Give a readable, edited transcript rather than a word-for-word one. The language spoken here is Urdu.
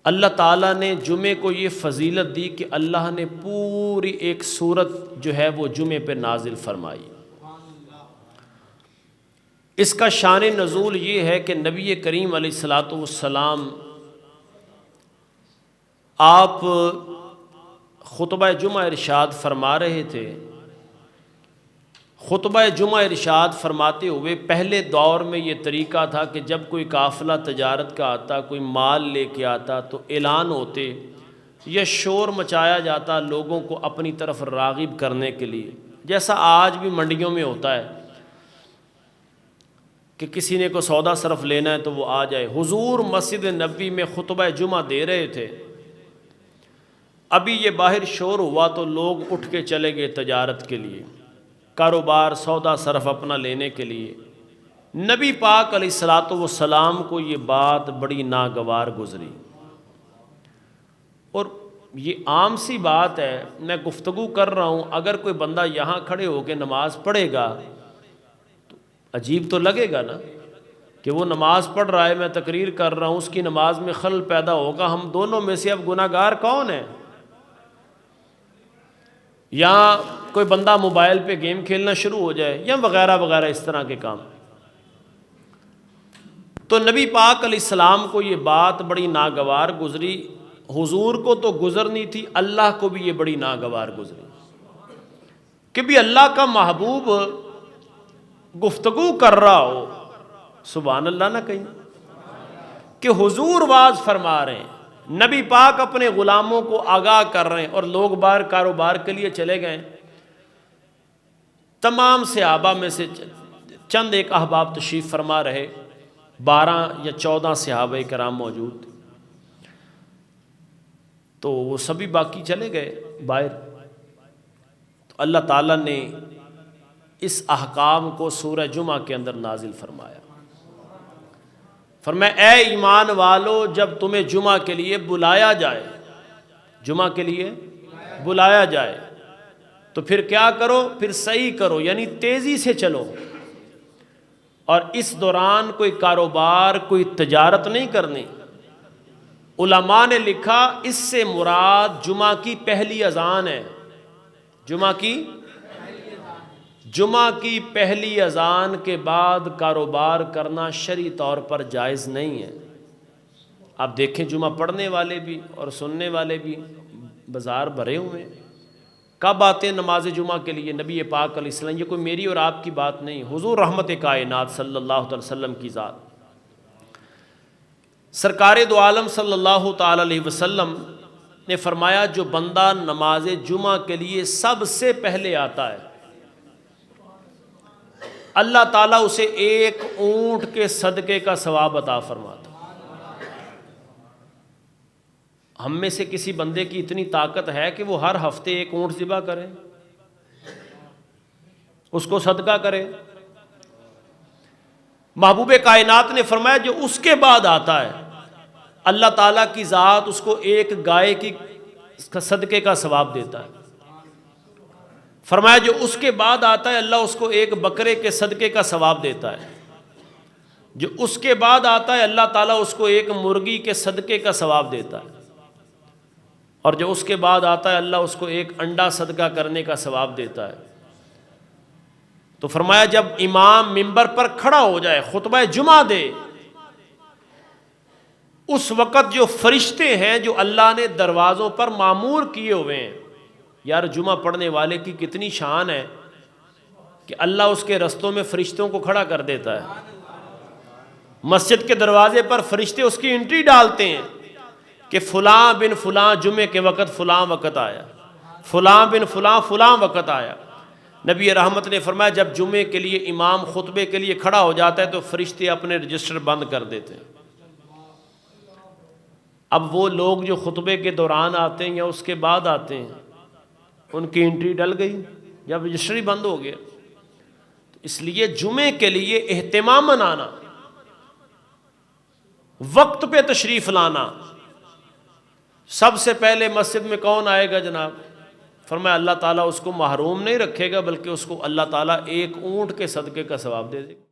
اللہ تعالیٰ نے جمعے کو یہ فضیلت دی کہ اللہ نے پوری ایک سورت جو ہے وہ جمعے پہ نازل فرمائی۔ اس کا شان نزول یہ ہے کہ نبی کریم علیہ الصلاۃ والسلام آپ خطبہ جمعہ ارشاد فرما رہے تھے۔ خطبہ جمعہ ارشاد فرماتے ہوئے پہلے دور میں یہ طریقہ تھا کہ جب کوئی قافلہ تجارت کا آتا، کوئی مال لے کے آتا تو اعلان ہوتے یا شور مچایا جاتا لوگوں کو اپنی طرف راغب کرنے کے لیے، جیسا آج بھی منڈیوں میں ہوتا ہے کہ کسی نے کو سودا صرف لینا ہے تو وہ آ جائے۔ حضور مسجد نبوی میں خطبہ جمعہ دے رہے تھے، ابھی یہ باہر شور ہوا تو لوگ اٹھ کے چلے گئے تجارت کے لیے، کاروبار سودا صرف اپنا لینے کے لیے۔ نبی پاک علیہ الصلاۃ والسلام کو یہ بات بڑی ناگوار گزری، اور یہ عام سی بات ہے، میں گفتگو کر رہا ہوں، اگر کوئی بندہ یہاں کھڑے ہو کے نماز پڑھے گا تو عجیب تو لگے گا نا کہ وہ نماز پڑھ رہا ہے، میں تقریر کر رہا ہوں، اس کی نماز میں خلل پیدا ہوگا، ہم دونوں میں سے اب گناہ گار کون ہے؟ یا کوئی بندہ موبائل پہ گیم کھیلنا شروع ہو جائے یا وغیرہ وغیرہ اس طرح کے کام۔ تو نبی پاک علیہ السلام کو یہ بات بڑی ناگوار گزری، حضور کو تو گزرنی تھی، اللہ کو بھی یہ بڑی ناگوار گزری کہ بھی اللہ کا محبوب گفتگو کر رہا ہو، سبحان اللہ نہ کہیں، کہ حضور واز فرما رہے ہیں، نبی پاک اپنے غلاموں کو آگاہ کر رہے ہیں، اور لوگ باہر کاروبار کے لیے چلے گئے۔ تمام صحابہ میں سے چند ایک احباب تشریف فرما رہے، 12 یا 14 صحابہ کرام موجود، تو وہ سبھی باقی چلے گئے باہر۔ تو اللہ تعالیٰ نے اس احکام کو سورہ جمعہ کے اندر نازل فرمایا۔ فرمایا اے ایمان والو، جب تمہیں جمعہ کے لیے بلایا جائے، جمعہ کے لیے بلایا جائے تو پھر کیا کرو؟ پھر صحیح کرو، یعنی تیزی سے چلو، اور اس دوران کوئی کاروبار کوئی تجارت نہیں کرنی۔ علماء نے لکھا اس سے مراد جمعہ کی پہلی اذان ہے، جمعہ کی پہلی اذان کے بعد کاروبار کرنا شرعی طور پر جائز نہیں ہے۔ آپ دیکھیں جمعہ پڑھنے والے بھی اور سننے والے بھی بازار بھرے ہوئے ہیں، کب آتے ہیں نماز جمعہ کے لیے؟ نبی پاک علیہ السلام، یہ کوئی میری اور آپ کی بات نہیں، حضور رحمت کائنات صلی اللہ علیہ وسلم کی ذات، سرکار دو عالم صلی اللہ تعالی علیہ وسلم نے فرمایا جو بندہ نماز جمعہ کے لیے سب سے پہلے آتا ہے، اللہ تعالیٰ اسے ایک اونٹ کے صدقے کا ثواب عطا فرماتا۔ ہم میں سے کسی بندے کی اتنی طاقت ہے کہ وہ ہر ہفتے ایک اونٹ ذبح کرے، اس کو صدقہ کرے؟ محبوب کائنات نے فرمایا جو اس کے بعد آتا ہے اللہ تعالیٰ کی ذات اس کو ایک گائے کی صدقے کا ثواب دیتا ہے۔ فرمایا جو اس کے بعد آتا ہے اللہ اس کو ایک بکرے کے صدقے کا ثواب دیتا ہے۔ جو اس کے بعد آتا ہے اللہ تعالیٰ اس کو ایک مرغی کے صدقے کا ثواب دیتا ہے، اور جو اس کے بعد آتا ہے اللہ اس کو ایک انڈا صدقہ کرنے کا ثواب دیتا ہے۔ تو فرمایا جب امام منبر پر کھڑا ہو جائے خطبہ جمعہ دے، اس وقت جو فرشتے ہیں جو اللہ نے دروازوں پر معمور کیے ہوئے ہیں، یار جمعہ پڑھنے والے کی کتنی شان ہے کہ اللہ اس کے رستوں میں فرشتوں کو کھڑا کر دیتا ہے۔ مسجد کے دروازے پر فرشتے اس کی انٹری ڈالتے ہیں کہ فلاں بن فلاں جمعے کے وقت فلاں وقت آیا، فلاں بن فلاں فلاں وقت آیا۔ نبی رحمت نے فرمایا جب جمعے کے لیے امام خطبے کے لیے کھڑا ہو جاتا ہے تو فرشتے اپنے رجسٹر بند کر دیتے ہیں۔ اب وہ لوگ جو خطبے کے دوران آتے ہیں یا اس کے بعد آتے ہیں، ان کی انٹری ڈل گئی یا رجسٹر ہی بند ہو گیا۔ اس لیے جمعے کے لیے اہتماماً آنا، وقت پہ تشریف لانا۔ سب سے پہلے مسجد میں کون آئے گا جناب؟ فرمایا اللہ تعالیٰ اس کو محروم نہیں رکھے گا، بلکہ اس کو اللہ تعالیٰ ایک اونٹ کے صدقے کا ثواب دے دے گا۔